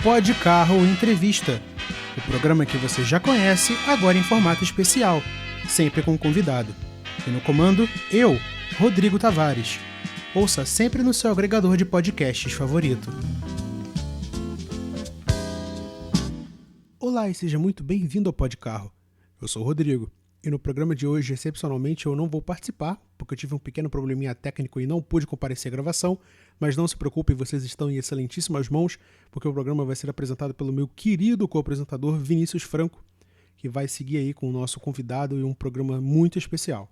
Pod Carro Entrevista, o programa que você já conhece, agora em formato especial, sempre com um convidado. E no comando, eu, Rodrigo Tavares. Ouça sempre no seu agregador de podcasts favorito. Olá e seja muito bem-vindo ao Pod Carro. Eu sou o Rodrigo. E no programa de hoje, excepcionalmente, eu não vou participar, porque eu tive um pequeno probleminha técnico e não pude comparecer à gravação, mas não se preocupem, vocês estão em excelentíssimas mãos, porque o programa vai ser apresentado pelo meu querido co-apresentador Vinícius Franco, que vai seguir aí com o nosso convidado e um programa muito especial.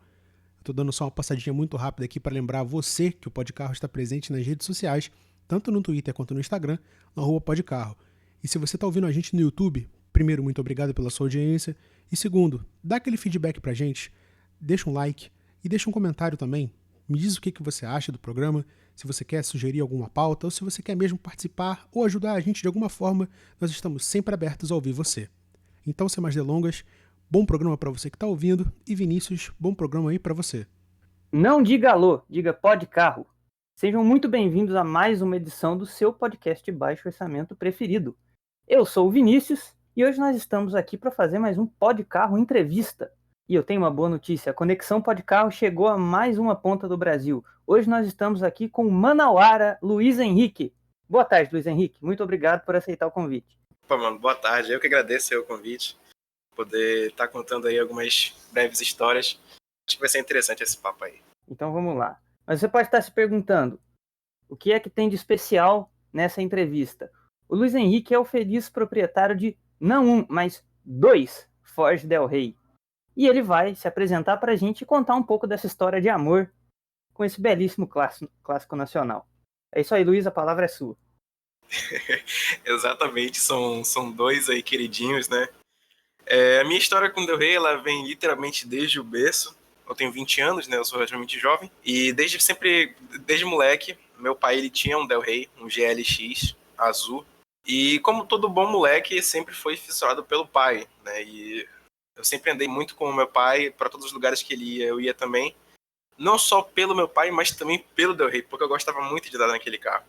Estou dando só uma passadinha muito rápida aqui para lembrar você que o Podcarro está presente nas redes sociais, tanto no Twitter quanto no Instagram, no @podcarro. E se você está ouvindo a gente no YouTube, primeiro, muito obrigado pela sua audiência. E segundo, dá aquele feedback pra gente, deixa um like e deixa um comentário também. Me diz o que você acha do programa, se você quer sugerir alguma pauta ou se você quer mesmo participar ou ajudar a gente de alguma forma, nós estamos sempre abertos a ouvir você. Então, sem mais delongas, bom programa para você que está ouvindo e Vinícius, bom programa aí para você. Não diga alô, diga Pod Carro. Sejam muito bem-vindos a mais uma edição do seu podcast de baixo orçamento preferido. Eu sou o Vinícius e hoje nós estamos aqui para fazer mais um Pod Carro Entrevista. E eu tenho uma boa notícia, a Conexão Pod Carro chegou a mais uma ponta do Brasil. Hoje nós estamos aqui com o manauara Luiz Henrique. Boa tarde, Luiz Henrique. Muito obrigado por aceitar o convite. Opa, mano, boa tarde. Eu que agradeço o convite. Poder estar contando aí algumas breves histórias. Acho que vai ser interessante esse papo aí. Então vamos lá. Mas você pode estar se perguntando, o que é que tem de especial nessa entrevista? O Luiz Henrique é o feliz proprietário de, não um, mas 2 Ford Del Rey. E ele vai se apresentar para a gente e contar um pouco dessa história de amor com esse belíssimo clássico nacional. É isso aí, Luiz, a palavra é sua. Exatamente, são 2 aí queridinhos, né? A minha história com o Del Rey, ela vem literalmente desde o berço. Eu tenho 20 anos, né? Eu sou relativamente jovem. E desde moleque, meu pai ele tinha um Del Rey, um GLX azul. E como todo bom moleque, sempre foi fissurado pelo pai, né? E eu sempre andei muito com o meu pai, para todos os lugares que ele ia, eu ia também. Não só pelo meu pai, mas também pelo Del Rey, porque eu gostava muito de andar naquele carro.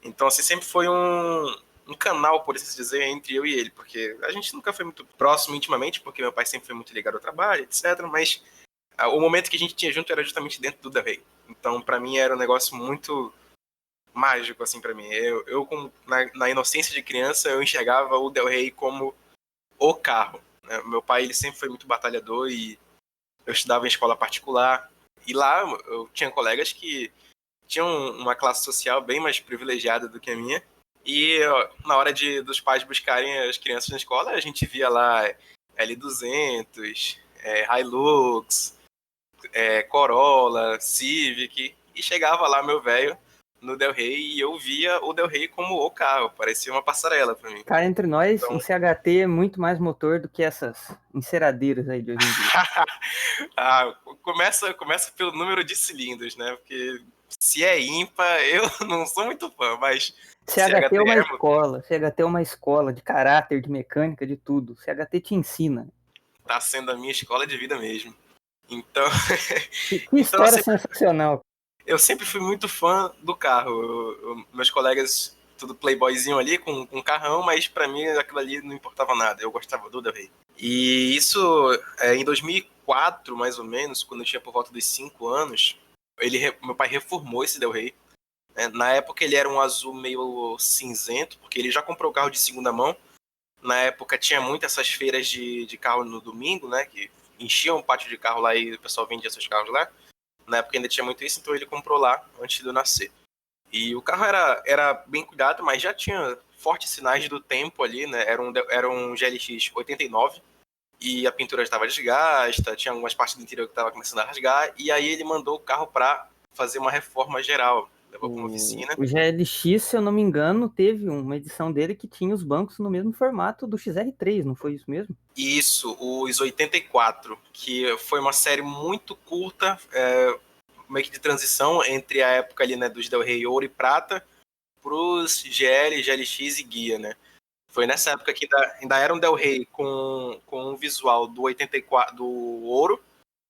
Então, assim, sempre foi um canal, por assim dizer, entre eu e ele, porque a gente nunca foi muito próximo intimamente, porque meu pai sempre foi muito ligado ao trabalho, etc. Mas o momento que a gente tinha junto era justamente dentro do Del Rey. Então, pra mim, era um negócio muito mágico, assim, pra mim. Na inocência de criança, eu enxergava o Del Rey como o carro, né? Meu pai, ele sempre foi muito batalhador e eu estudava em escola particular. E lá eu tinha colegas que tinham uma classe social bem mais privilegiada do que a minha. E na hora dos pais buscarem as crianças na escola, a gente via lá L200, Hilux, Corolla, Civic. E chegava lá meu velho no Del Rey e eu via o Del Rey como o carro. Parecia uma passarela pra mim. Cara, entre nós, Então... um CHT é muito mais motor do que essas enceradeiras aí de hoje em dia. Começa pelo número de cilindros, né? Porque se é ímpar, eu não sou muito fã, mas... CHT é uma escola, CHT é uma escola de caráter, de mecânica, de tudo. CHT te ensina. Tá sendo a minha escola de vida mesmo. Então... Que história sensacional. Eu sempre fui muito fã do carro. Meus colegas, tudo playboyzinho ali, com carrão, mas pra mim aquilo ali não importava nada. Eu gostava do Del Rey. E isso, em 2004, mais ou menos, quando eu tinha por volta dos 5 anos, meu pai reformou esse Del Rey. Na época ele era um azul meio cinzento, porque ele já comprou o carro de segunda mão. Na época tinha muito essas feiras de carro no domingo, né? Que enchiam um pátio de carro lá e o pessoal vendia seus carros lá. Na época ainda tinha muito isso, então ele comprou lá antes de eu nascer. E o carro era bem cuidado, mas já tinha fortes sinais do tempo ali, né? Era um GLX 89 e a pintura já estava desgasta, tinha algumas partes do interior que estava começando a rasgar, e aí ele mandou o carro para fazer uma reforma geral. Levou para uma oficina. O GLX, se eu não me engano, teve uma edição dele que tinha os bancos no mesmo formato do XR3, não foi isso mesmo? Isso, os 84, que foi uma série muito curta, meio que de transição entre a época ali, né, dos Del Rey Ouro e Prata pros GL, GLX e Guia, né? Foi nessa época que ainda era um Del Rey com um visual do 84, do Ouro,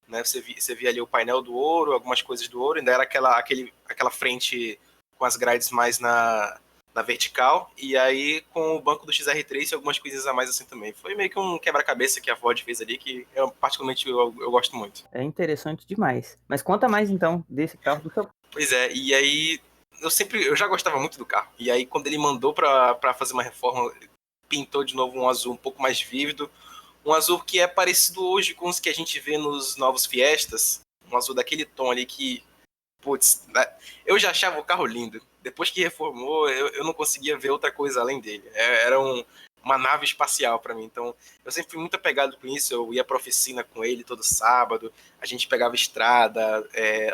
né? Você via ali o painel do Ouro, algumas coisas do Ouro, ainda era aquela frente com as grades mais na vertical, e aí com o banco do XR3 e algumas coisas a mais assim também. Foi meio que um quebra-cabeça que a Ford fez ali, que eu, particularmente eu gosto muito. É interessante demais. Mas conta mais então desse carro do seu. Pois é, e aí eu já gostava muito do carro. E aí quando ele mandou pra fazer uma reforma, pintou de novo um azul um pouco mais vívido, um azul que é parecido hoje com os que a gente vê nos novos Fiestas, um azul daquele tom ali que, putz, eu já achava o carro lindo. Depois que reformou, eu não conseguia ver outra coisa além dele. Era uma nave espacial para mim. Então, eu sempre fui muito apegado com isso. Eu ia pra oficina com ele todo sábado. A gente pegava estrada,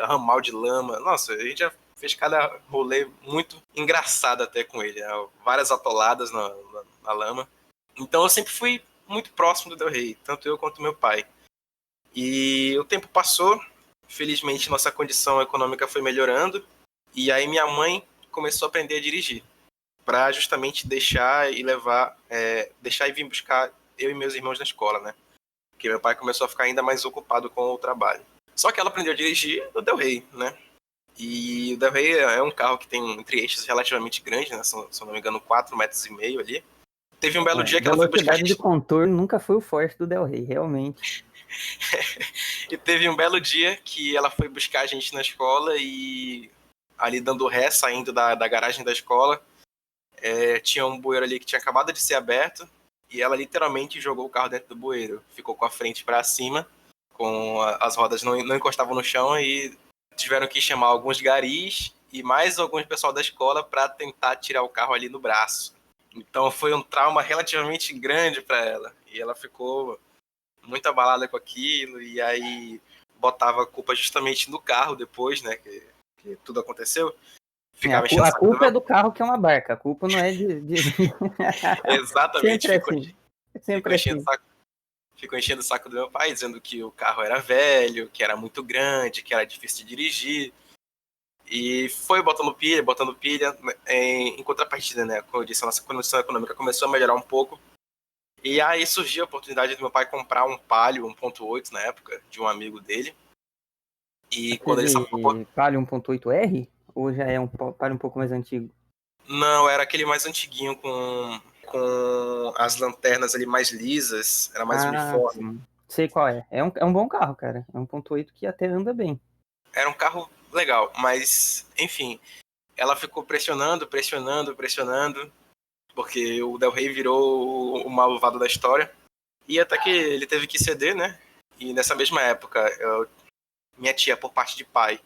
ramal de lama. Nossa, a gente já fez cada rolê muito engraçado até com ele. Várias atoladas na lama. Então, eu sempre fui muito próximo do Del Rey, tanto eu quanto meu pai. E o tempo passou. Felizmente, nossa condição econômica foi melhorando. E aí minha mãe começou a aprender a dirigir, para justamente deixar e vir buscar eu e meus irmãos na escola, né? Porque meu pai começou a ficar ainda mais ocupado com o trabalho. Só que ela aprendeu a dirigir no Del Rey, né? E o Del Rey é um carro que tem entre-eixos relativamente grande, né? Se eu não me engano, 4,5 metros ali. Teve um belo dia que ela foi buscar a gente... de contorno nunca foi o forte do Del Rey, realmente. E teve um belo dia que ela foi buscar a gente na escola e ali dando ré, saindo da garagem da escola, tinha um bueiro ali que tinha acabado de ser aberto e ela literalmente jogou o carro dentro do bueiro. Ficou com a frente para cima, com as rodas não encostavam no chão e tiveram que chamar alguns garis e mais alguns pessoal da escola para tentar tirar o carro ali no braço. Então foi um trauma relativamente grande para ela e ela ficou muito abalada com aquilo e aí botava a culpa justamente no carro depois, né, que tudo aconteceu. A culpa é do carro, que é uma barca. A culpa não é de... Exatamente. Sempre assim. Ficou enchendo o saco do meu pai, dizendo que o carro era velho, que era muito grande, que era difícil de dirigir. E foi botando pilha. Em contrapartida, né? Como eu disse, a nossa condição econômica começou a melhorar um pouco. E aí surgiu a oportunidade do meu pai comprar um Palio 1.8 na época, de um amigo dele. E quando ele Palio 1.8R? Ou já é um Palio um pouco mais antigo? Não, era aquele mais antiguinho com as lanternas ali mais lisas, era mais uniforme. Sim. Sei qual é. É um bom carro, cara. É um 1.8 que até anda bem. Era um carro legal, mas, enfim, ela ficou pressionando, porque o Del Rey virou o malvado da história. E até que ele teve que ceder, né? E nessa mesma época, minha tia, por parte de pai,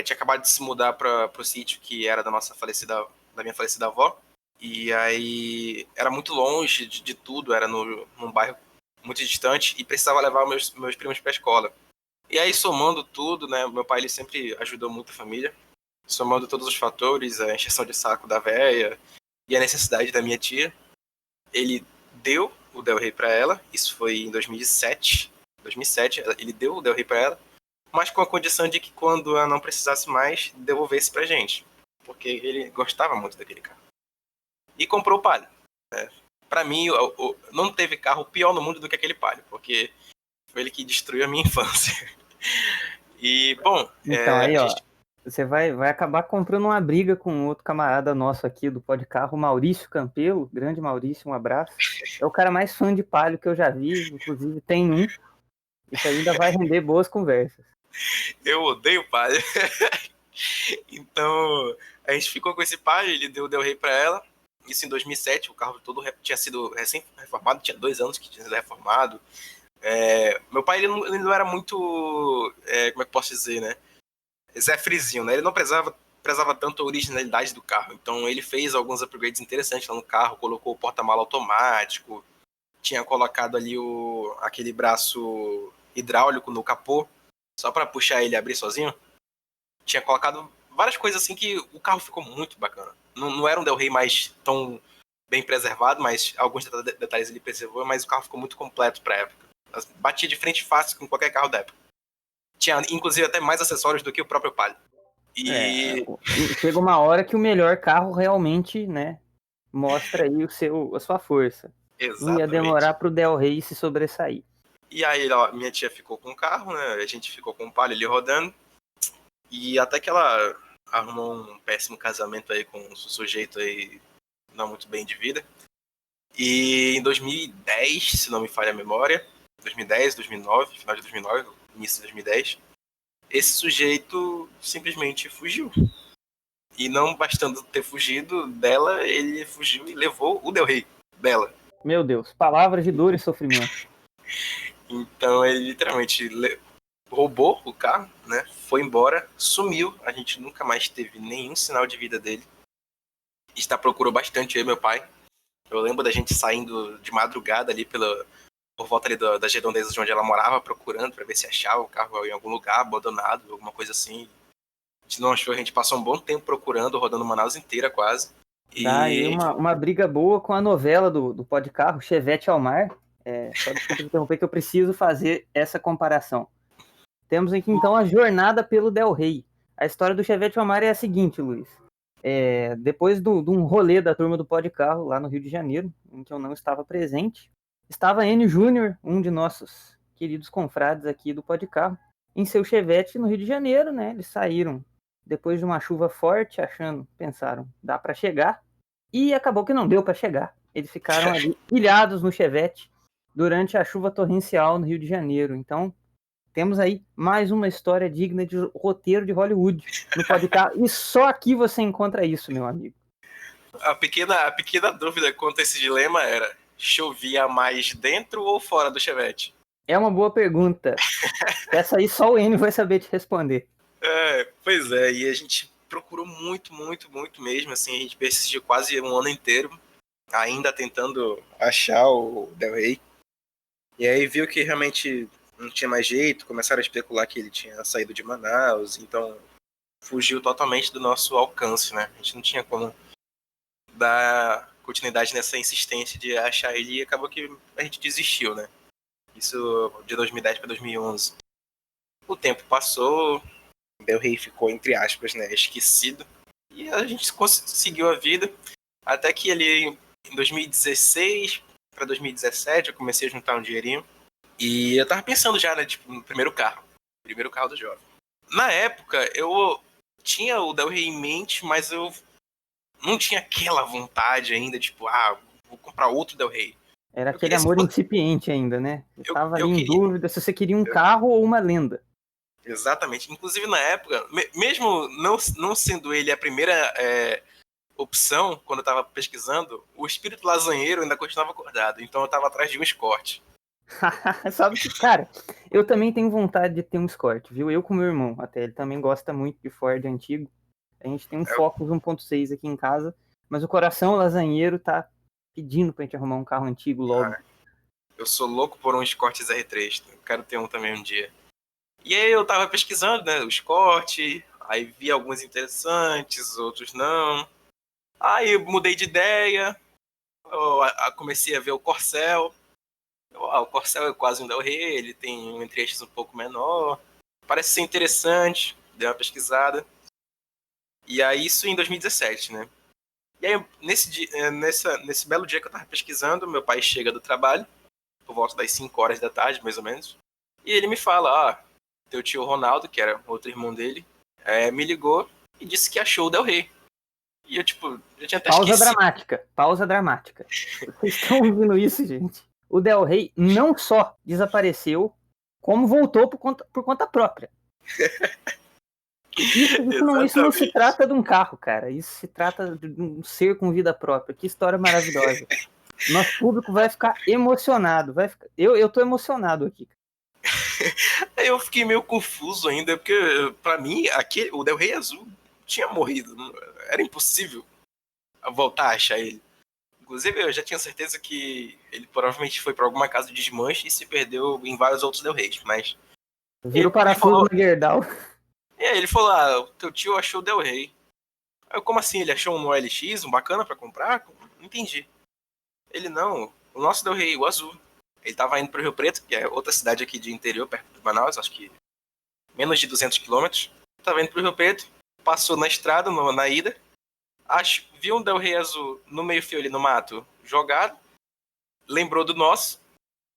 tinha acabado de se mudar para o sítio que era da minha falecida avó. E aí era muito longe de tudo, era num bairro muito distante e precisava levar meus primos para a escola. E aí, somando tudo, né, meu pai ele sempre ajudou muito a família, somando todos os fatores, a encheção de saco da véia e a necessidade da minha tia, ele deu o Del Rey para ela, isso foi em 2007, ele deu o Del Rey para ela, mas com a condição de que quando ela não precisasse mais, devolvesse pra gente, porque ele gostava muito daquele carro. E comprou o Palio. Né? Pra mim, não teve carro pior no mundo do que aquele Palio, porque foi ele que destruiu a minha infância. E, bom... Então, você vai acabar comprando uma briga com outro camarada nosso aqui do Podcarro, Maurício Campelo, grande Maurício, um abraço. É o cara mais fã de Palio que eu já vi, inclusive tem um. Isso ainda vai render boas conversas. Eu odeio Palio. Então, a gente ficou com esse Palio, ele deu o Del Rey pra ela. Isso em 2007, o carro todo tinha sido recém-reformado, tinha 2 anos que tinha sido reformado. Meu pai ele não era muito, como é que posso dizer, né? Zé Frizinho, né? Ele não prezava tanto a originalidade do carro. Então ele fez alguns upgrades interessantes lá no carro, colocou o porta-mala automático, tinha colocado ali aquele braço hidráulico no capô, só para puxar ele e abrir sozinho. Tinha colocado várias coisas assim que o carro ficou muito bacana. Não era um Del Rey mais tão bem preservado, mas alguns detalhes ele preservou, mas o carro ficou muito completo pra época. Batia de frente fácil com qualquer carro da época. Tinha, inclusive, até mais acessórios do que o próprio Palio. Chega uma hora que o melhor carro realmente, né, mostra aí a sua força. Exatamente. Não ia demorar pro Del Rey se sobressair. E aí, minha tia ficou com o carro, né? A gente ficou com o Palio ali rodando. E até que ela arrumou um péssimo casamento aí com um sujeito aí não muito bem de vida. E em 2010, se não me falha a memória, 2010, 2009, final de 2009, início de 2010, esse sujeito simplesmente fugiu. E não bastando ter fugido dela, ele fugiu e levou o Del Rey dela. Meu Deus, palavras de dor e sofrimento. Então ele literalmente roubou o carro, né? Foi embora, sumiu. A gente nunca mais teve nenhum sinal de vida dele. Está procurou bastante eu e meu pai. Eu lembro da gente saindo de madrugada ali por volta ali das redondezas de onde ela morava, procurando para ver se achava o carro em algum lugar abandonado, alguma coisa assim. A gente não achou, a gente passou um bom tempo procurando, rodando Manaus inteira quase. Dá aí uma briga boa com a novela do Pó de Carro, Chevette ao Mar. Só desculpa interromper que eu preciso fazer essa comparação. Temos aqui então a jornada pelo Del Rey. A história do Chevette ao Mar é a seguinte, Luiz. Depois de um rolê da turma do Pó de Carro lá no Rio de Janeiro, em que eu não estava presente, estava Enio Júnior, um de nossos queridos confrades aqui do Pó de Carro, em seu Chevette no Rio de Janeiro, né? Eles saíram depois de uma chuva forte, pensaram, dá para chegar, e acabou que não deu para chegar. Eles ficaram ali pilhados no Chevette durante a chuva torrencial no Rio de Janeiro. Então, temos aí mais uma história digna de roteiro de Hollywood no podcast. E só aqui você encontra isso, meu amigo. A pequena dúvida quanto a esse dilema era: chovia mais dentro ou fora do Chevette? É uma boa pergunta. Essa aí só o Enio vai saber te responder. Pois é, e a gente procurou muito, muito, muito mesmo. Assim, a gente persistiu quase um ano inteiro, ainda tentando achar o Del Rey. E aí viu que realmente não tinha mais jeito, começaram a especular que ele tinha saído de Manaus, então fugiu totalmente do nosso alcance, né? A gente não tinha como dar continuidade nessa insistência de achar ele, e acabou que a gente desistiu, né? Isso de 2010 para 2011. O tempo passou, Del Rey ficou, entre aspas, né, esquecido, e a gente seguiu a vida, até que ele, em 2016 para 2017, eu comecei a juntar um dinheirinho, e eu tava pensando já, né, tipo, no primeiro carro do jovem. Na época, eu tinha o Del Rey em mente, mas eu não tinha aquela vontade ainda, tipo, vou comprar outro Del Rey. Era aquele amor incipiente ainda, né? Você tava ali em dúvida se você queria um carro ou uma lenda. Exatamente. Inclusive, na época, mesmo não sendo ele a primeira opção, quando eu tava pesquisando, o espírito lasanheiro ainda continuava acordado. Então eu tava atrás de um Escort. Sabe que, cara, eu também tenho vontade de ter um Escort, viu? Eu com meu irmão, até. Ele também gosta muito de Ford antigo. A gente tem um Focus 1.6 aqui em casa, mas o coração lasanheiro tá pedindo pra gente arrumar um carro antigo logo. Eu sou louco por um Escort R3. Eu quero ter um também um dia. E aí eu tava pesquisando, né, o Escort, aí vi alguns interessantes, outros não. Aí eu mudei de ideia, eu comecei a ver o Corcel. O Corcel é quase um Del Rey, ele tem um entre-eixos um pouco menor. Parece ser interessante, dei uma pesquisada. E aí isso em 2017, né? E aí nesse belo dia que eu tava pesquisando, meu pai chega do trabalho, por volta das 5 horas da tarde, mais ou menos. E ele me fala, teu tio Ronaldo, que era outro irmão dele, me ligou e disse que achou o Del Rey. E eu, tipo, já tinha até esquecido. Pausa dramática. Vocês estão ouvindo isso, gente? O Del Rey não só desapareceu, como voltou por conta própria. Isso não se trata de um carro, cara. Isso se trata de um ser com vida própria. Que história maravilhosa. Nosso público vai ficar emocionado. Eu tô emocionado aqui. Eu fiquei meio confuso ainda, porque pra mim o Del Rey azul tinha morrido. Era impossível voltar a achar ele. Inclusive, eu já tinha certeza que ele provavelmente foi pra alguma casa de desmanche e se perdeu em vários outros Del Reys, mas... Vira o parafuso no Gerdau. Ele falou, o teu tio achou o Del Rey. Eu, como assim? Ele achou um OLX, um bacana pra comprar? Não entendi. Ele, não, o nosso Del Rey, o azul. Ele tava indo pro Rio Preto, que é outra cidade aqui de interior, perto de Manaus, acho que menos de 200 quilômetros. Tava indo pro Rio Preto, passou na estrada, na ida, viu um Del Rey azul no meio-fio ali no mato, jogado, lembrou do nosso,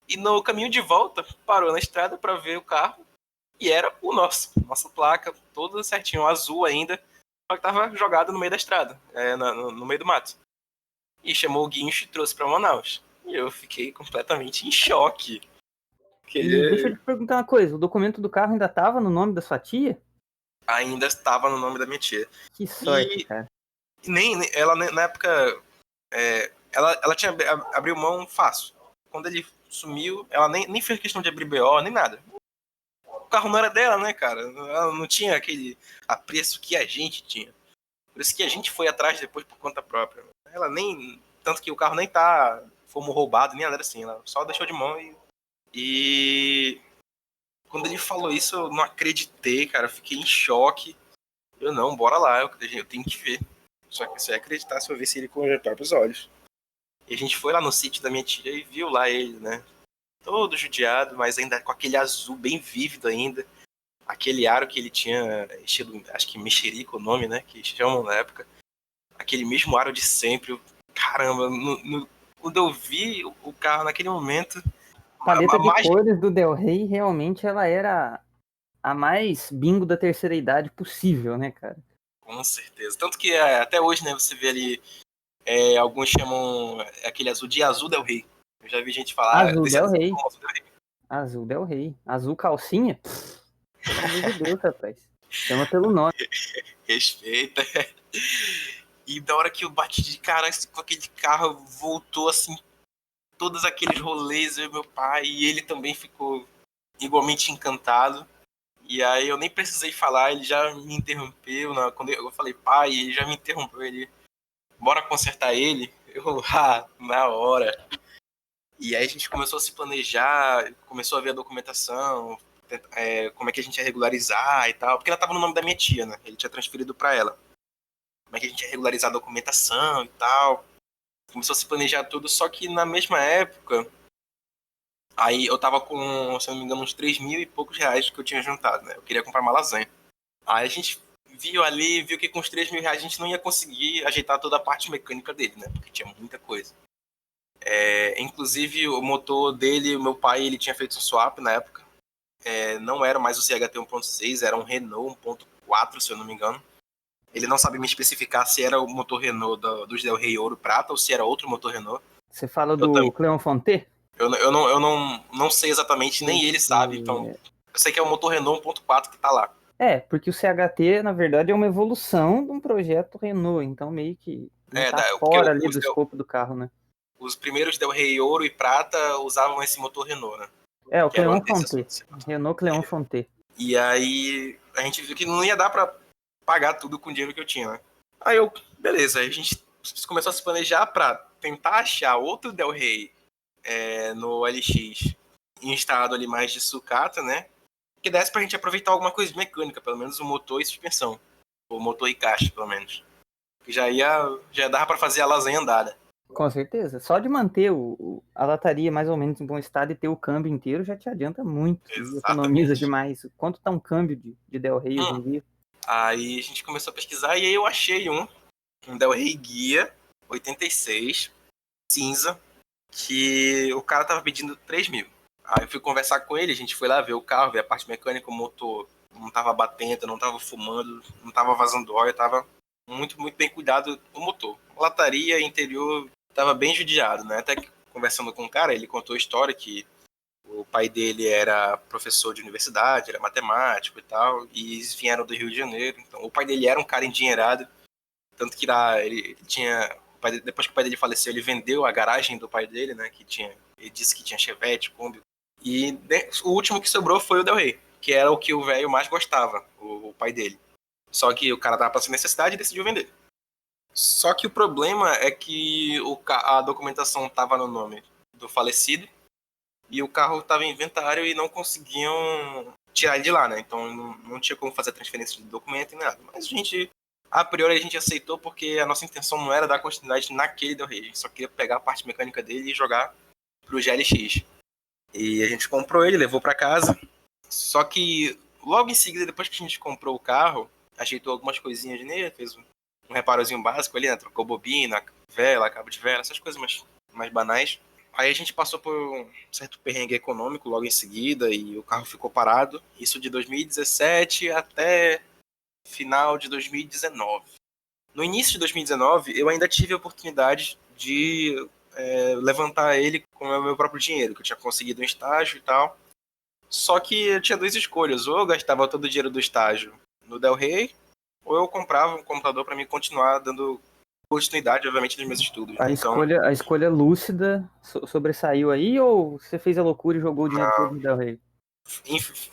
e no caminho de volta, parou na estrada para ver o carro, e era o nosso. Nossa placa, toda certinho, azul ainda, só que tava jogado no meio da estrada, no meio do mato. E chamou o guincho e trouxe pra Manaus. E eu fiquei completamente em choque. E deixa eu Porque te perguntar uma coisa, o documento do carro ainda tava no nome da sua tia? ainda estava no nome da minha tia. Que sorte, E cara. ela, na época, ela tinha abriu mão fácil. Quando ele sumiu, ela nem fez questão de abrir BO, nem nada. O carro não era dela, né, cara? Ela não tinha aquele apreço que a gente tinha. Por isso que a gente foi atrás depois por conta própria. Ela nem... Tanto que o carro nem fomos roubados, nem nada assim. Ela só deixou de mão e quando ele falou isso, eu não acreditei, cara. Eu fiquei em choque. Eu não, bora lá, eu tenho que ver. Só que você ia acreditar se eu visse ele com os próprios olhos. E a gente foi lá no sítio da minha tia e viu lá ele, né? Todo judiado, mas ainda com aquele azul bem vívido ainda. Aquele aro que ele tinha, estilo, acho que mexerica o nome, né? Que chamam na época. Aquele mesmo aro de sempre. Caramba, quando eu vi o carro naquele momento, A paleta de mais cores do Del Rey realmente ela era a mais bingo da terceira idade possível, né, cara? com certeza. Tanto que até hoje, né, você vê ali, alguns chamam aquele azul de azul Del Rey. Eu já vi gente falar Azul desse Del azul Rey. como azul Del Rey. Azul Del Rey. Azul calcinha? Pelo amor de Deus, rapaz. Chama pelo nome. Respeita. E da hora que eu bati de cara com aquele carro, voltou assim, todos aqueles rolês, eu e meu pai, e ele também ficou igualmente encantado. E aí eu nem precisei falar, ele já me interrompeu. Quando eu falei pai, ele já me interrompeu. Ele, bora consertar ele? Eu, na hora. E aí a gente começou a se planejar, começou a ver a documentação, como é que a gente ia regularizar e tal. Porque ela tava no nome da minha tia, né? Ele tinha transferido pra ela. Como é que a gente ia regularizar a documentação e tal. Começou a se planejar tudo, só que na mesma época, aí eu tava com, se não me engano, uns 3 mil e poucos reais que eu tinha juntado, né? Eu queria comprar uma lasanha. Aí a gente viu que com os 3 mil reais a gente não ia conseguir ajeitar toda a parte mecânica dele, né? Porque tinha muita coisa. Inclusive, o motor dele, o meu pai, ele tinha feito um swap na época. Não era mais o CHT 1.6, era um Renault 1.4, se eu não me engano. Ele não sabe me especificar se era o motor Renault dos Del Rey Ouro Prata ou se era outro motor Renault. Você fala Eu do também. Cleon Fonté? Eu não sei exatamente, nem ele sabe. Então, eu sei que é o motor Renault 1.4 que tá lá. Porque o CHT, na verdade, é uma evolução de um projeto Renault, então meio que não tá Porque fora ali do escopo do carro, né? os primeiros Del Rey Ouro e Prata usavam esse motor Renault, né? O Que era Cleon esse Fonté. assunto. Renault Cleon Fonté. E aí a gente viu que não ia dar pra pagar tudo com o dinheiro que eu tinha, né? Aí beleza, aí a gente começou a se planejar pra tentar achar outro Del Rey no LX instalado ali mais de sucata, né? Que desse pra gente aproveitar alguma coisa mecânica, pelo menos o motor e suspensão. O motor e caixa, pelo menos. Que já dava pra fazer a lasanha andada. Com certeza. Só de manter a lataria mais ou menos em bom estado e ter o câmbio inteiro já te adianta muito. E economiza Exatamente. demais. Quanto tá um câmbio de Del Rey hoje em dia? Aí a gente começou a pesquisar e aí eu achei um Del Rey Guia 86, cinza, que o cara tava pedindo 3 mil. Aí eu fui conversar com ele, a gente foi lá ver o carro, ver a parte mecânica, o motor não tava batendo, não tava fumando, não tava vazando óleo, tava muito, muito bem cuidado o motor. Lataria, interior, tava bem judiado, né? Até que conversando com o cara, ele contou a história que o pai dele era professor de universidade, era matemático e tal, e eles vieram do Rio de Janeiro. Então, o pai dele era um cara endinheirado, tanto que lá ele tinha... Depois que o pai dele faleceu, ele vendeu a garagem do pai dele, né? Ele disse que tinha Chevette, Kombi. E o último que sobrou foi o Del Rey, que era o que o velho mais gostava, o pai dele. Só que o cara tava passando necessidade e decidiu vender. Só que o problema é que a documentação tava no nome do falecido e o carro estava em inventário e não conseguiam tirar ele de lá, né? Então não tinha como fazer a transferência de documento e nada. Mas a priori a gente aceitou porque a nossa intenção não era dar continuidade naquele Del Rey. A gente só queria pegar a parte mecânica dele e jogar pro GLX. E a gente comprou ele, levou para casa. Só que logo em seguida, depois que a gente comprou o carro, ajeitou algumas coisinhas nele, fez um reparozinho básico ali, né? Trocou bobina, vela, cabo de vela, essas coisas mais banais. Aí a gente passou por um certo perrengue econômico logo em seguida e o carro ficou parado. Isso de 2017 até final de 2019. No início de 2019, eu ainda tive a oportunidade de levantar ele com o meu próprio dinheiro, que eu tinha conseguido um estágio e tal. Só que eu tinha duas escolhas: ou eu gastava todo o dinheiro do estágio no Del Rey, ou eu comprava um computador para mim continuar dando continuidade, obviamente, nos meus estudos. A escolha lúcida sobressaiu aí, ou você fez a loucura e jogou o dinheiro todo no Del Rey?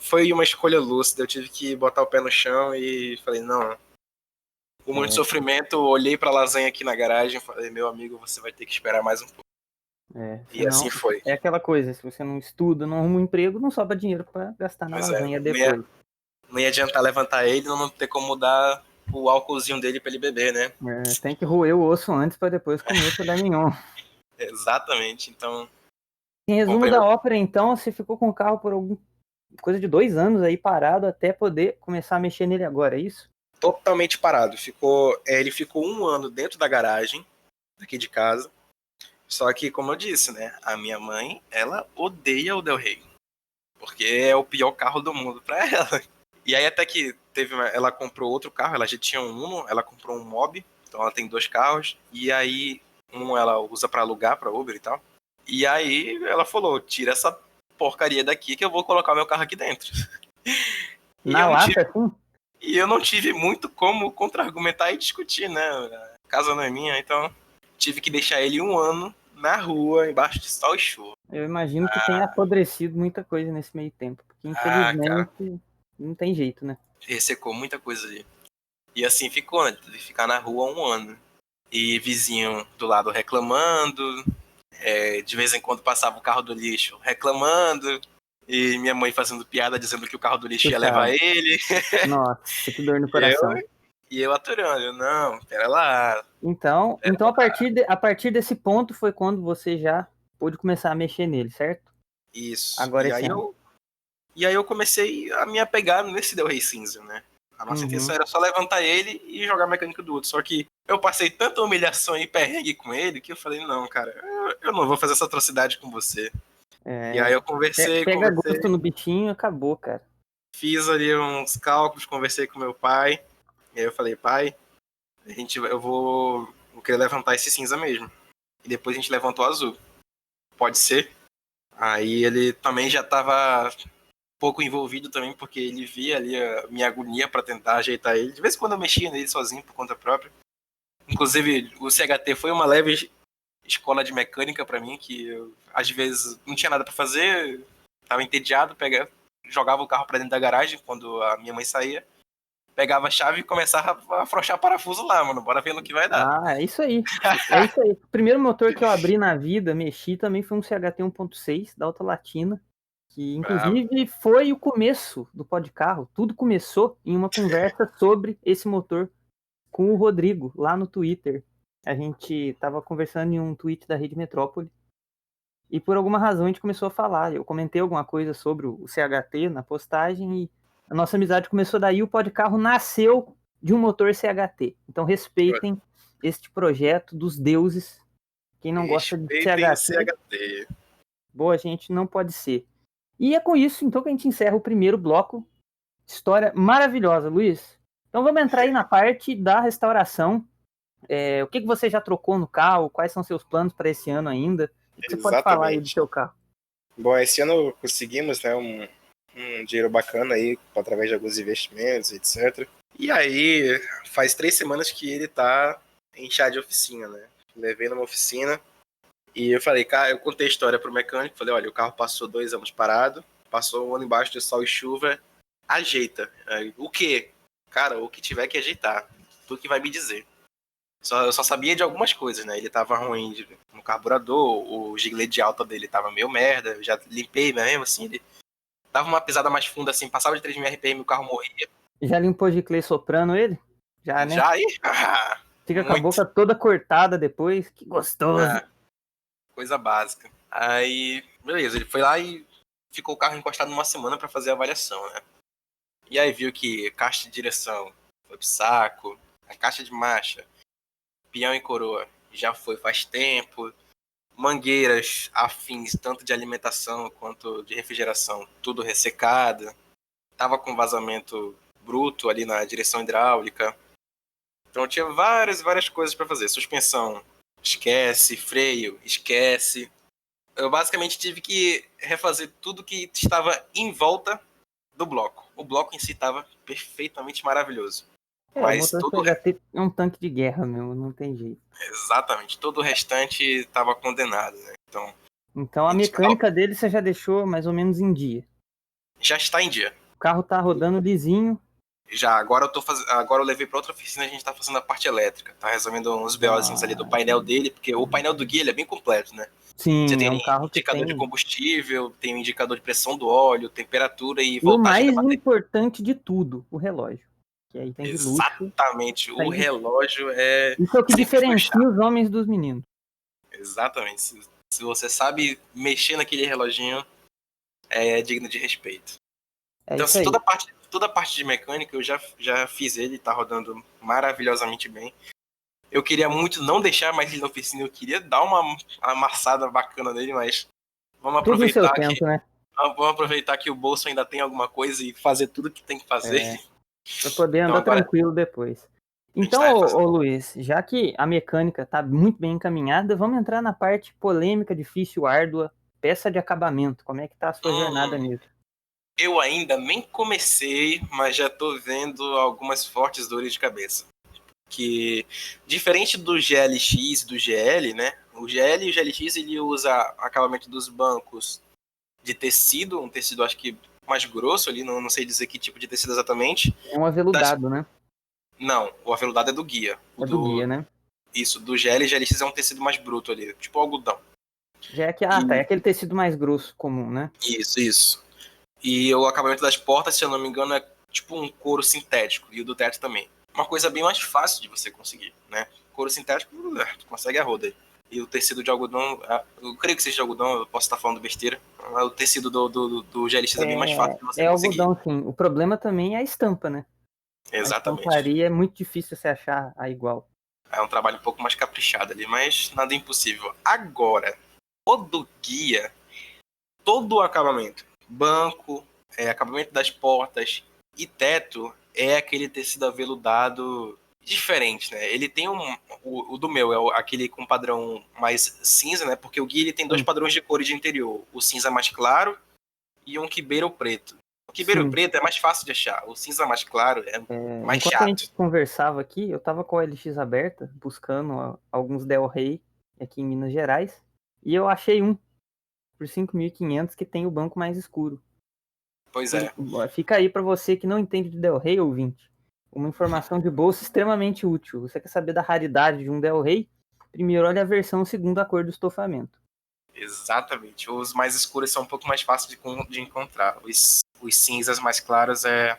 Foi uma escolha lúcida, eu tive que botar o pé no chão e falei, não. Com muito sofrimento, olhei pra lasanha aqui na garagem e falei, meu amigo, você vai ter que esperar mais um pouco. E assim foi. É aquela coisa, se você não estuda, não arruma um emprego, não sobra dinheiro pra gastar na lasanha depois. Não ia adiantar levantar ele, não ter como dar o álcoolzinho dele pra ele beber, né? Tem que roer o osso antes pra depois comer o filé mignon. Exatamente, então... Em resumo da ópera, então, você ficou com o carro por coisa de 2 anos aí parado até poder começar a mexer nele agora, é isso? Totalmente parado. Ele ficou 1 ano dentro da garagem, daqui de casa. Só que, como eu disse, né? A minha mãe, ela odeia o Del Rey. Porque é o pior carro do mundo pra ela. E aí até que ela comprou outro carro, ela já tinha um Uno, ela comprou um Mobi. Então ela tem 2 carros. E aí, um ela usa pra alugar, pra Uber e tal. E aí ela falou, tira essa porcaria daqui que eu vou colocar o meu carro aqui dentro. Na lata, assim? E eu não tive muito como contra-argumentar e discutir, né? A casa não é minha, então tive que deixar ele 1 ano na rua, embaixo de sol e chuva. Eu imagino que tenha apodrecido muita coisa nesse meio tempo, porque infelizmente não tem jeito, né? Ressecou muita coisa ali. E assim ficou, né? De ficar na rua 1 ano. E vizinho do lado reclamando, de vez em quando passava o carro do lixo reclamando, e minha mãe fazendo piada dizendo que o carro do lixo ia levar ele. Nossa, que dor no coração. E eu aturando, não, pera lá. Então a partir desse ponto foi quando você já pôde começar a mexer nele, certo? Isso. Agora E aí eu comecei a me apegar nesse Del Rey cinza, né? A nossa intenção era só levantar ele e jogar a mecânica do outro. Só que eu passei tanta humilhação e perrengue com ele que eu falei, não, cara, eu não vou fazer essa atrocidade com você. E aí eu conversei. Gosto no bichinho, acabou, cara. Fiz ali uns cálculos, conversei com meu pai. E aí eu falei, pai, eu vou querer levantar esse cinza mesmo. E depois a gente levantou o azul. Pode ser? Aí ele também já tava pouco envolvido também, porque ele via ali a minha agonia para tentar ajeitar ele. De vez em quando eu mexia nele sozinho por conta própria. Inclusive, o CHT foi uma leve escola de mecânica para mim, que eu, às vezes não tinha nada para fazer, tava entediado, jogava o carro para dentro da garagem quando a minha mãe saía, pegava a chave e começava a afrouxar parafuso lá, mano. Bora ver no que vai dar. É isso aí. É isso aí. O primeiro motor que eu abri na vida, mexi, também foi um CHT 1.6 da Alta Latina. Que, inclusive, foi o começo do Podcarro. Tudo começou em uma conversa sobre esse motor com o Rodrigo, lá no Twitter. A gente estava conversando em um tweet da Rede Metrópole. E por alguma razão a gente começou a falar. Eu comentei alguma coisa sobre o CHT na postagem e a nossa amizade começou daí. O Podcarro nasceu de um motor CHT. Então respeitem este projeto dos deuses. Quem não gosta de CHT, boa gente não pode ser. E é com isso, então, que a gente encerra o primeiro bloco. História maravilhosa, Luiz. Então vamos entrar aí na parte da restauração. O que você já trocou no carro? Quais são seus planos para esse ano ainda? O que você pode falar aí do seu carro? Bom, esse ano conseguimos, né, um dinheiro bacana aí, através de alguns investimentos, etc. E aí, faz 3 semanas que ele tá em chá de oficina, né? Levei numa oficina. E eu falei, cara, eu contei a história pro mecânico, falei, olha, o carro passou 2 anos parado, passou 1 ano embaixo de sol e chuva, ajeita. O quê? Cara, o que tiver que ajeitar, tu que vai me dizer. Eu só sabia de algumas coisas, né? Ele tava ruim no carburador, o giglete de alta dele tava meio merda, eu já limpei mesmo, assim, ele dava uma pisada mais funda, assim, passava de 3.000 RPM, o carro morria. Já limpou de clay soprano ele? Já, né? Já aí? Fica com a boca toda cortada depois, que gostoso. Coisa básica. Aí, beleza, ele foi lá e ficou o carro encostado 1 semana pra fazer a avaliação, né? E aí viu que caixa de direção foi pro saco, a caixa de marcha, peão e coroa já foi faz tempo, mangueiras afins tanto de alimentação quanto de refrigeração, tudo ressecada, tava com vazamento bruto ali na direção hidráulica. Então tinha várias coisas para fazer. Suspensão, esquece. Freio, esquece. Eu basicamente tive que refazer tudo que estava em volta do bloco. O bloco em si estava perfeitamente maravilhoso. O Mas motor todo chega a ter um tanque de guerra mesmo, não tem jeito. exatamente, todo o restante estava condenado, né? Então a mecânica dele você já deixou mais ou menos em dia. Já está em dia. O carro tá rodando lisinho. Já, agora eu levei para outra oficina, a gente tá fazendo a parte elétrica, tá resolvendo uns BOzinhos ali do painel dele, porque o painel do guia ele é bem completo, né? Você Sim, tem é um carro que indicador tem... de combustível, tem um indicador de pressão do óleo, temperatura e E o voltagem da mais bateria. importante de tudo, o relógio. Que aí tem de luxo. Exatamente, Tá o aí. relógio é Isso é o que sempre foi diferencia os homens dos meninos. exatamente. Se você sabe mexer naquele reloginho, é digno de respeito. É Então, isso assim, aí. toda a parte de mecânica eu já fiz ele, tá rodando maravilhosamente bem. Eu queria muito não deixar mais ele na oficina, eu queria dar uma amassada bacana nele, mas vamos Tudo no seu aproveitar tempo, né? que o bolso ainda tem alguma coisa e fazer tudo que tem que fazer. É. Pra poder Então andar agora tranquilo depois. a gente Então, tá ô refazendo. Luiz, já que a mecânica tá muito bem encaminhada, vamos entrar na parte polêmica, difícil, árdua, peça de acabamento. Como é que tá a sua jornada nisso? Eu ainda nem comecei, mas já tô vendo algumas fortes dores de cabeça. Que, diferente do GLX e do GL, né? O GL e o GLX ele usa acabamento dos bancos de tecido, um tecido acho que mais grosso ali, não sei dizer que tipo de tecido exatamente. É um aveludado, né? Não, o aveludado é do guia. É do guia, né? Isso, do GL e GLX é um tecido mais bruto ali, tipo algodão. Já é que, tá, é E, aquele tecido mais grosso comum, né? isso. E o acabamento das portas, se eu não me engano, é tipo um couro sintético, e o do teto também. Uma coisa bem mais fácil de você conseguir, né? Couro sintético, tu consegue a roda aí. E o tecido de algodão, eu creio que seja de algodão, eu posso estar falando besteira. Mas o tecido do GLX é bem mais fácil de você É conseguir. algodão, sim. O problema também é a estampa, né? A Exatamente. estamparia é muito difícil você achar a igual. É um trabalho um pouco mais caprichado ali, mas nada impossível. Agora, o do guia, todo o acabamento, banco, acabamento das portas e teto, é aquele tecido aveludado diferente, né? Ele tem o do meu é aquele com padrão mais cinza, né? Porque o guia ele tem dois Sim. padrões de cores de interior, o cinza mais claro e um que beira o preto. O que beira o Sim. preto é mais fácil de achar, o cinza mais claro é mais Enquanto a gente chato. conversava aqui, eu tava com a OLX aberta, buscando alguns Del Rey aqui em Minas Gerais, e eu achei um por 5.500 que tem o banco mais escuro. Pois é. Fica aí para você que não entende de Del Rey, ouvinte, uma informação de bolsa extremamente útil. Você quer saber da raridade de um Del Rey? Primeiro olha a versão segundo a cor do estofamento. Exatamente. Os mais escuros são um pouco mais fáceis de encontrar. Os cinzas mais claros é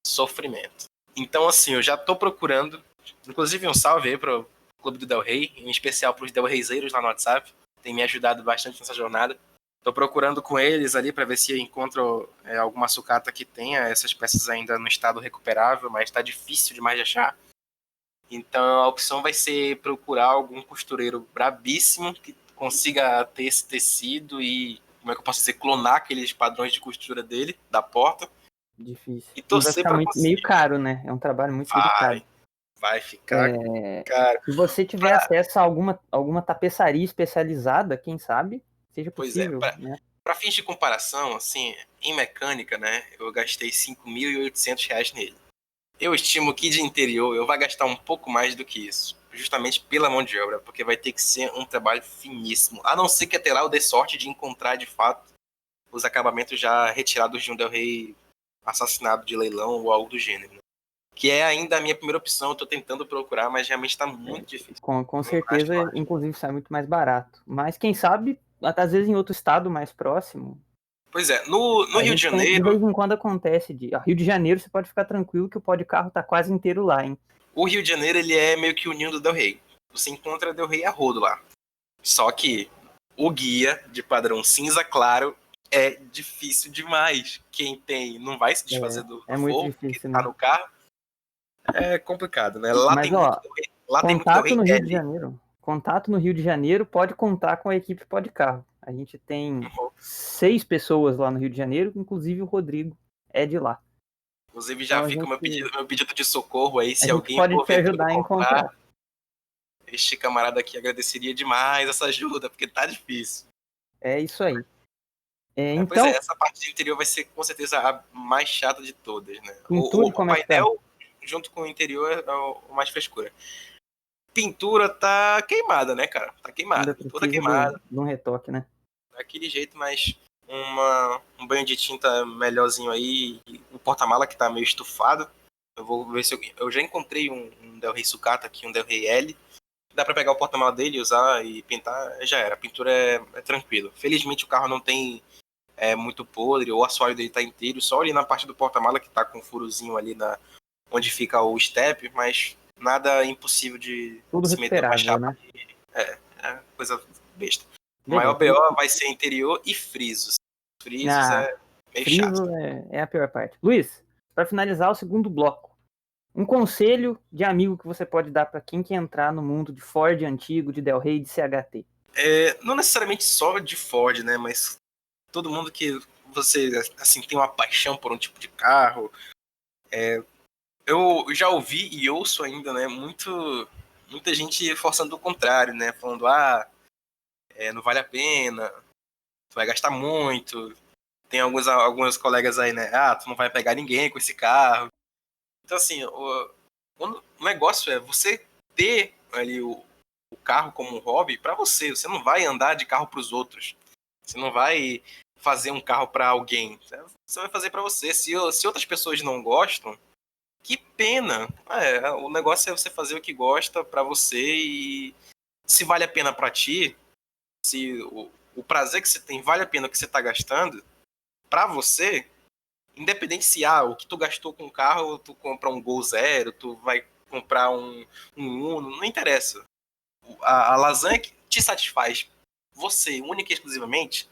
sofrimento. Então, assim, eu já tô procurando. Inclusive, um salve aí pro Clube do Del Rey, em especial pros Del Reyzeiros lá no WhatsApp. Tem me ajudado bastante nessa jornada. Tô procurando com eles ali para ver se eu encontro alguma sucata que tenha essas peças ainda no estado recuperável, mas tá difícil demais de achar. Então a opção vai ser procurar algum costureiro brabíssimo que consiga ter esse tecido e, como é que eu posso dizer, clonar aqueles padrões de costura dele, da porta. Difícil. E E vai torcer ficar para meio conseguir. caro, né? É um trabalho muito delicado. Vai ficar caro. Se você tiver acesso a alguma tapeçaria especializada, quem sabe, seja Pois é, possível, né? para fins de comparação, assim, em mecânica, né, eu gastei R$5.800 nele. Eu estimo que de interior eu vou gastar um pouco mais do que isso, justamente pela mão de obra, porque vai ter que ser um trabalho finíssimo. A não ser que até lá eu dê sorte de encontrar, de fato, os acabamentos já retirados de um Del Rey assassinado de leilão ou algo do gênero. Né? Que é ainda a minha primeira opção, eu tô tentando procurar, mas realmente está muito difícil. Com certeza, inclusive, sai muito mais barato. Mas quem sabe, até às vezes em outro estado mais próximo. Pois é, no Rio de Janeiro... De vez em quando acontece. Rio de Janeiro, você pode ficar tranquilo que o pó de carro tá quase inteiro lá, hein? O Rio de Janeiro, ele é meio que o ninho do Del Rey. Você encontra Del Rey a rodo lá. Só que o guia de padrão cinza claro é difícil demais. Quem tem não vai se desfazer do muito fogo, difícil, que tá no carro. É complicado, né? Lá Mas, tem muito Del Rey. Lá tem muito Del Rey no Rio de L. Janeiro. Contato no Rio de Janeiro pode contar com a equipe Pó de Carro. A gente tem 6 pessoas lá no Rio de Janeiro, inclusive o Rodrigo é de lá. Inclusive já Então, fica o gente, meu pedido de socorro aí, a se gente alguém pode te porventura ajudar a comprar, encontrar. este camarada aqui agradeceria demais essa ajuda, porque tá difícil. É isso aí. Pois é, Então, essa parte de interior vai ser com certeza a mais chata de todas, né? pintura, O como é que tá? painel, junto com o interior, é o mais frescura. Pintura tá queimada, né, cara? Tá Ainda queimada, toda precisa queimada, de um retoque, né? daquele jeito, mas um banho de tinta melhorzinho aí. E o porta-mala que tá meio estufado. Eu vou ver se eu já encontrei um Del Rey Sucata aqui, um Del Rey L. Dá pra pegar o porta-mala dele, usar e pintar, já era. A pintura é tranquilo. Felizmente o carro não tem muito podre, ou o assoalho dele tá inteiro, só ali na parte do porta-mala que tá com um furozinho ali onde fica o step, mas nada impossível de Tudo se meter uma recuperável, chapa. né? É coisa besta. O maior Beleza. BO vai ser interior e frisos. Frisos Ah, é meio chato. friso é a pior parte. Luiz, para finalizar o segundo bloco, um conselho de amigo que você pode dar para quem quer entrar no mundo de Ford antigo, de Del Rey e de CHT. Não necessariamente só de Ford, né, mas todo mundo que você assim tem uma paixão por um tipo de carro. Eu já ouvi e ouço ainda, né, muita gente forçando o contrário, né, falando, não vale a pena, tu vai gastar muito. Tem alguns colegas aí, né, tu não vai pegar ninguém com esse carro. Então, assim, o negócio é você ter ali o carro como um hobby para você. Você não vai andar de carro para os outros. Você não vai fazer um carro para alguém. Você vai fazer para você. Se outras pessoas não gostam, que pena. O negócio é você fazer o que gosta para você e se vale a pena para ti, se o prazer que você tem vale a pena o que você está gastando para você. Independente se o que tu gastou com o carro, tu compra um Gol Zero, tu vai comprar um Uno, não interessa. A lasanha que te satisfaz você, única e exclusivamente.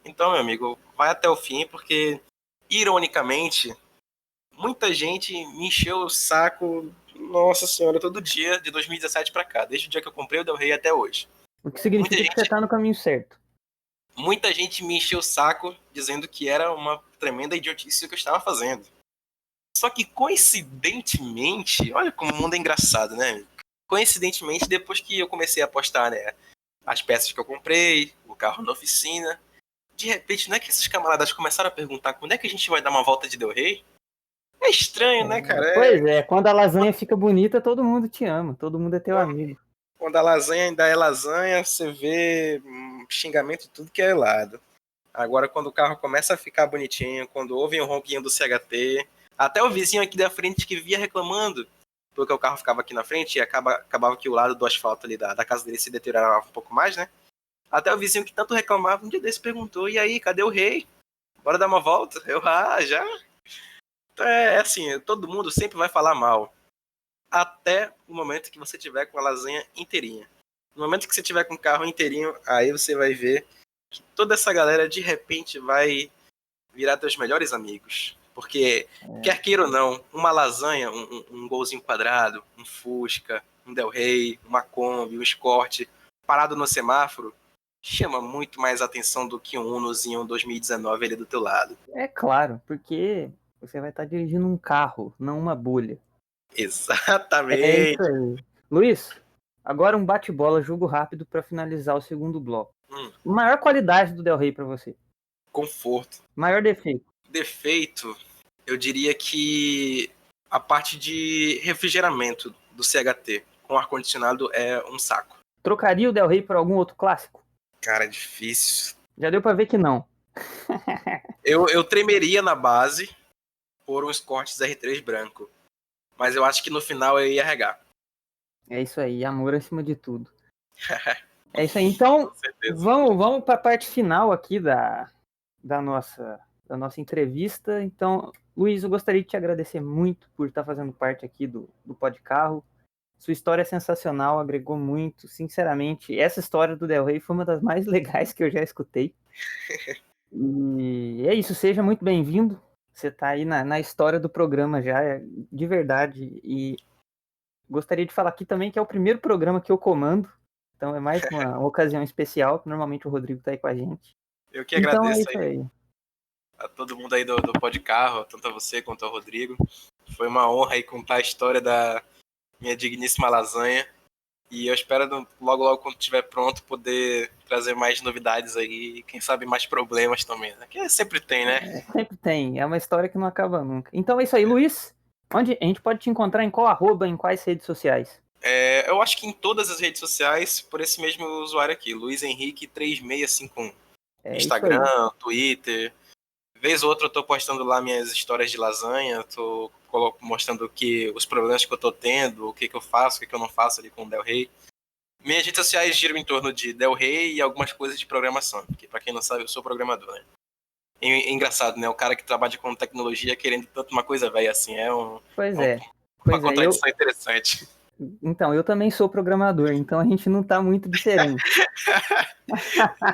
Então, meu amigo, vai até o fim, porque, ironicamente, muita gente me encheu o saco, nossa senhora, todo dia, de 2017 pra cá, desde o dia que eu comprei o Del Rey até hoje. O que Muita significa que você gente, está no caminho certo. muita gente me encheu o saco dizendo que era uma tremenda idiotice o que eu estava fazendo. Só que, coincidentemente, olha como o mundo é engraçado, né? Coincidentemente, depois que eu comecei a apostar, né, as peças que eu comprei, o carro na oficina, de repente, não é que esses camaradas começaram a perguntar quando é que a gente vai dar uma volta de Del Rey? É estranho, né, cara? Pois é, quando a lasanha fica bonita, todo mundo te ama, todo mundo é teu amigo. Quando a lasanha ainda é lasanha, você vê xingamento de tudo que é lado. Agora, quando o carro começa a ficar bonitinho, quando ouvem o ronquinho do CHT, até o vizinho aqui da frente que via reclamando, porque o carro ficava aqui na frente e acabava que o lado do asfalto ali da casa dele se deteriorava um pouco mais, né? Até o vizinho que tanto reclamava, um dia desse perguntou, e aí, cadê o rei? Bora dar uma volta? Eu, já? Então é assim, todo mundo sempre vai falar mal. Até o momento que você tiver com a lasanha inteirinha. No momento que você tiver com o carro inteirinho, aí você vai ver que toda essa galera de repente vai virar teus melhores amigos. Porque, quer queira ou não, uma lasanha, um golzinho quadrado, um Fusca, um Del Rey, uma Kombi, um Escort, parado no semáforo, chama muito mais atenção do que um Unozinho 2019 ali do teu lado. É claro, porque você vai estar dirigindo um carro, não uma bolha. É isso Exatamente. aí. Luiz, agora um bate-bola, jogo rápido para finalizar o segundo bloco. Maior qualidade do Del Rey para você? Conforto. Maior defeito? Defeito, eu diria que a parte de refrigeramento do CHT com ar-condicionado é um saco. Trocaria o Del Rey por algum outro clássico? Cara, é difícil. Já deu para ver que não. Eu tremeria na base por um Escort R3 branco. Mas eu acho que no final eu ia regar. É isso aí, amor acima de tudo. É isso aí. Então, Com certeza. vamos para a parte final aqui da nossa entrevista. Então, Luiz, eu gostaria de te agradecer muito por estar fazendo parte aqui do Podcarro. Sua história é sensacional, agregou muito. Sinceramente, essa história do Del Rey foi uma das mais legais que eu já escutei. E é isso, seja muito bem-vindo. Você está aí na história do programa já, de verdade. E gostaria de falar aqui também que é o primeiro programa que eu comando. Então é mais uma ocasião especial, que normalmente o Rodrigo está aí com a gente. Eu que Então é agradeço isso aí. aí. a todo mundo aí do Pod Carro, tanto a você quanto ao Rodrigo. Foi uma honra aí contar a história da minha digníssima lasanha. E eu espero logo, quando estiver pronto, poder trazer mais novidades aí e quem sabe mais problemas também, né? Que sempre tem, né? Sempre tem, é uma história que não acaba nunca. Então é isso aí, Luiz. Onde a gente pode te encontrar em qual arroba, em quais redes sociais? Eu acho que em todas as redes sociais, por esse mesmo usuário aqui, Luiz Henrique 3651. Instagram, Twitter. Vez ou outra eu tô postando lá minhas histórias de lasanha, tô mostrando os problemas que eu tô tendo, o que eu faço, o que eu não faço ali com o Del Rey. Minhas redes sociais giram em torno de Del Rey e algumas coisas de programação, porque pra quem não sabe, eu sou programador, né? É engraçado, né? O cara que trabalha com tecnologia querendo tanto uma coisa velha assim, uma contradição interessante. Então, eu também sou programador, então a gente não tá muito diferente.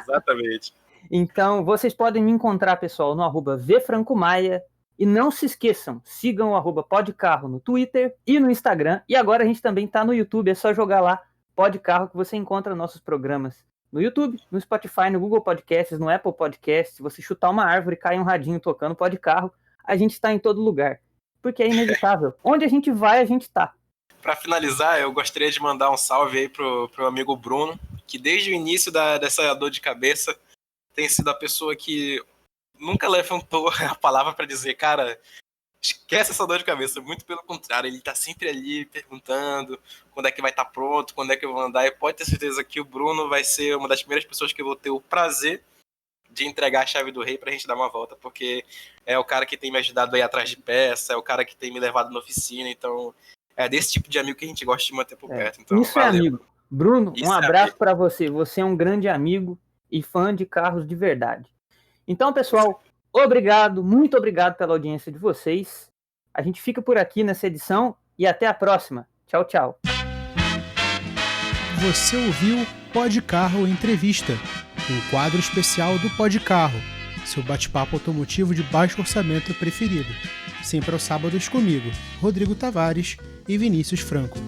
Exatamente. Então, vocês podem me encontrar, pessoal, no @vfrancomaia. E não se esqueçam, sigam o @podcarro no Twitter e no Instagram. E agora a gente também tá no YouTube, é só jogar lá Podcarro que você encontra nossos programas no YouTube, no Spotify, no Google Podcasts, no Apple Podcasts. Se você chutar uma árvore e cair um radinho tocando Podcarro, a gente tá em todo lugar. Porque é inevitável. Onde a gente vai, a gente tá. Para finalizar, eu gostaria de mandar um salve aí pro amigo Bruno, que desde o início dessa dor de cabeça tem sido a pessoa que nunca levantou a palavra para dizer, cara, esquece essa dor de cabeça. Muito pelo contrário, ele tá sempre ali perguntando quando é que vai estar pronto, quando é que eu vou andar. E pode ter certeza que o Bruno vai ser uma das primeiras pessoas que eu vou ter o prazer de entregar a chave do rei pra gente dar uma volta, porque é o cara que tem me ajudado aí atrás de peça, é o cara que tem me levado na oficina, então é desse tipo de amigo que a gente gosta de manter por perto. Então, isso valeu. É amigo. Bruno, um abraço para você. Você é um grande amigo e fã de carros de verdade. Então, pessoal, obrigado, muito obrigado pela audiência de vocês. A gente fica por aqui nessa edição e até a próxima. Tchau, tchau. Você ouviu Pod Carro Entrevista, um quadro especial do Pod Carro, seu bate-papo automotivo de baixo orçamento preferido. Sempre aos sábados comigo, Rodrigo Tavares e Vinícius Franco.